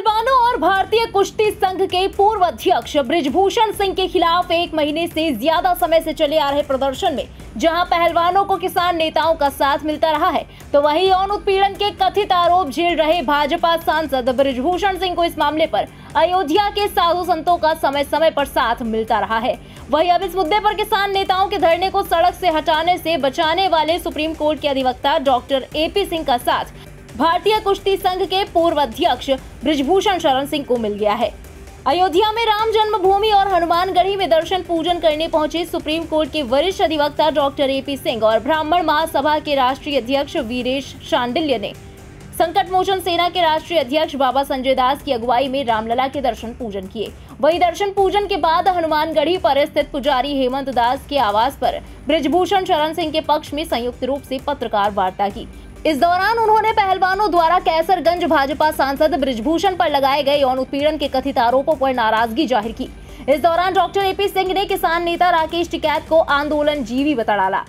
पहलवानों और भारतीय कुश्ती संघ के पूर्व अध्यक्ष बृजभूषण सिंह के खिलाफ 1 महीने से ज्यादा समय से चले आ रहे प्रदर्शन में जहां पहलवानों को किसान नेताओं का साथ मिलता रहा है, तो वहीं यौन उत्पीड़न के कथित आरोप झेल रहे भाजपा सांसद बृजभूषण सिंह को इस मामले पर अयोध्या के साधु संतों का समय समय पर साथ मिलता रहा है। वहीं अब इस मुद्दे पर किसान नेताओं के धरने को सड़क से हटाने से बचाने वाले सुप्रीम कोर्ट के अधिवक्ता डॉक्टर AP सिंह का साथ भारतीय कुश्ती संघ के पूर्व अध्यक्ष बृजभूषण शरण सिंह को मिल गया है। अयोध्या में राम जन्मभूमि और हनुमानगढ़ी में दर्शन पूजन करने पहुंचे सुप्रीम कोर्ट के वरिष्ठ अधिवक्ता डॉक्टर AP सिंह और ब्राह्मण महासभा के राष्ट्रीय अध्यक्ष वीरेश शांडिल्य ने संकट मोचन सेना के राष्ट्रीय अध्यक्ष बाबा संजय दास की अगुवाई में रामलला के दर्शन पूजन किए। वही दर्शन पूजन के बाद हनुमानगढ़ी पर स्थित पुजारी हेमंत दास के आवास पर बृजभूषण शरण सिंह के पक्ष में संयुक्त रूप से पत्रकार वार्ता की। इस दौरान उन्होंने पहलवानों द्वारा कैसरगंज भाजपा सांसद बृजभूषण पर लगाए गए यौन उत्पीड़न के कथित आरोपों पर नाराजगी जाहिर की। इस दौरान डॉक्टर AP सिंह ने किसान नेता राकेश टिकैत को आंदोलनजीवी बता डाला।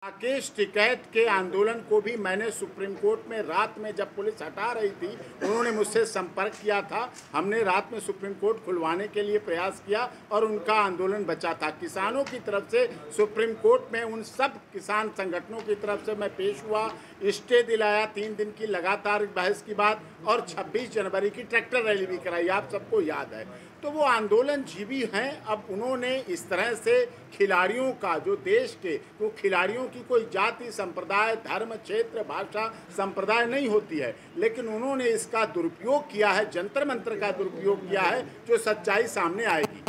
राकेश टिकैत के आंदोलन को भी मैंने सुप्रीम कोर्ट में रात में जब पुलिस हटा रही थी, उन्होंने मुझसे संपर्क किया था। हमने रात में सुप्रीम कोर्ट खुलवाने के लिए प्रयास किया और उनका आंदोलन बचा था। किसानों की तरफ से सुप्रीम कोर्ट में उन सब किसान संगठनों की तरफ से मैं पेश हुआ, स्टे दिलाया 3 दिन की लगातार बहस की बात, और 26 जनवरी की ट्रैक्टर रैली भी कराई, आप सबको याद है। तो वो आंदोलनजीवी हैं। अब उन्होंने इस तरह से खिलाड़ियों का, जो देश के वो खिलाड़ियों की कोई जाति, संप्रदाय, धर्म, क्षेत्र, भाषा, संप्रदाय नहीं होती है, लेकिन उन्होंने इसका दुरुपयोग किया है, जंतर मंत्र का दुरुपयोग किया है, जो सच्चाई सामने आएगी।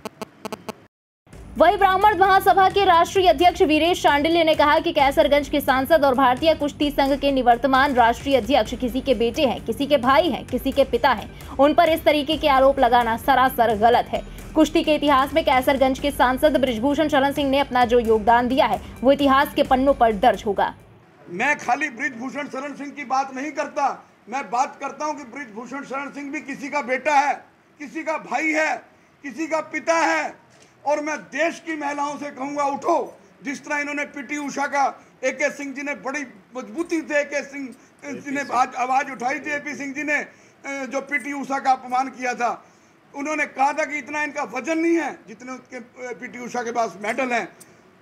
वही ब्राह्मण महासभा के राष्ट्रीय अध्यक्ष वीरेश शांडिल्य ने कहा कि कैसरगंज के सांसद और भारतीय कुश्ती संघ के निवर्तमान राष्ट्रीय अध्यक्ष किसी के बेटे हैं, किसी के भाई हैं, किसी के पिता हैं। उन पर इस तरीके के आरोप लगाना सरासर गलत है। कुश्ती के इतिहास में कैसरगंज के सांसद बृजभूषण शरण सिंह ने अपना जो योगदान दिया है वो इतिहास के पन्नों पर दर्ज होगा। मैं खाली बृजभूषण शरण सिंह की बात नहीं करता, मैं बात करता हूँ कि बृजभूषण शरण सिंह भी किसी का बेटा है, किसी का भाई है, किसी का पिता है। और मैं देश की महिलाओं से कहूँगा, उठो। जिस तरह इन्होंने PT उषा का AK सिंह जी ने बड़ी मजबूती से AK सिंह जी ने आवाज़ उठाई थी, AP सिंह जी ने जो PT उषा का अपमान किया था, उन्होंने कहा था कि इतना इनका वजन नहीं है जितने उसके PT उषा के पास मेडल हैं।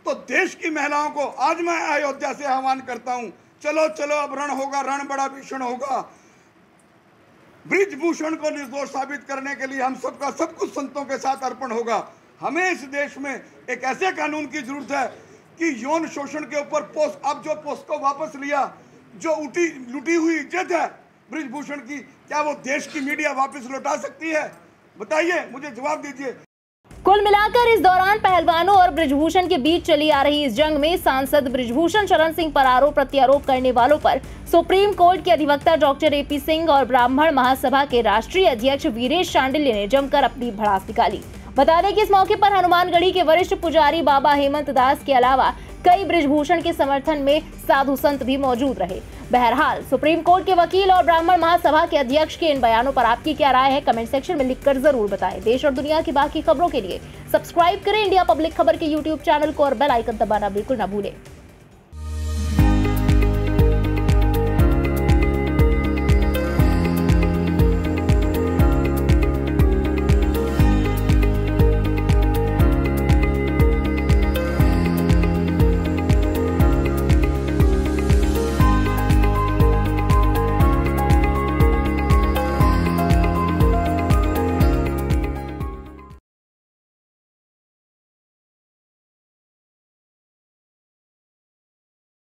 तो देश की महिलाओं को आज मैं अयोध्या से आह्वान करता हूँ, चलो चलो अब रण होगा, रण बड़ा भीषण होगा। बृजभूषण को निर्दोष साबित करने के लिए हम सबका सब कुछ संतों के साथ अर्पण होगा। हमें इस देश में एक ऐसे कानून की जरूरत है कि यौन शोषण के ऊपर अब जो पोस्को वापस लिया, जो लुटी हुई इज्जत है बृजभूषण की, क्या वो देश की मीडिया वापस लौटा सकती है? बताइए, मुझे जवाब दीजिए। कुल मिलाकर इस दौरान पहलवानों और बृजभूषण के बीच चली आ रही इस जंग में सांसद बृजभूषण शरण सिंह पर आरोप प्रत्यारोप करने वालों पर सुप्रीम कोर्ट के अधिवक्ता डॉक्टर AP सिंह और ब्राह्मण महासभा के राष्ट्रीय अध्यक्ष वीरेश शांडिल्य ने जमकर अपनी भड़ास निकाली। बता दें कि इस मौके पर हनुमानगढ़ी के वरिष्ठ पुजारी बाबा हेमंत दास के अलावा कई बृजभूषण के समर्थन में साधु संत भी मौजूद रहे। बहरहाल सुप्रीम कोर्ट के वकील और ब्राह्मण महासभा के अध्यक्ष के इन बयानों पर आपकी क्या राय है, कमेंट सेक्शन में लिखकर जरूर बताएं। देश और दुनिया की बाकी खबरों के लिए सब्सक्राइब करें इंडिया पब्लिक खबर के YouTube चैनल को और बेल आइकन दबाना बिल्कुल न भूलें।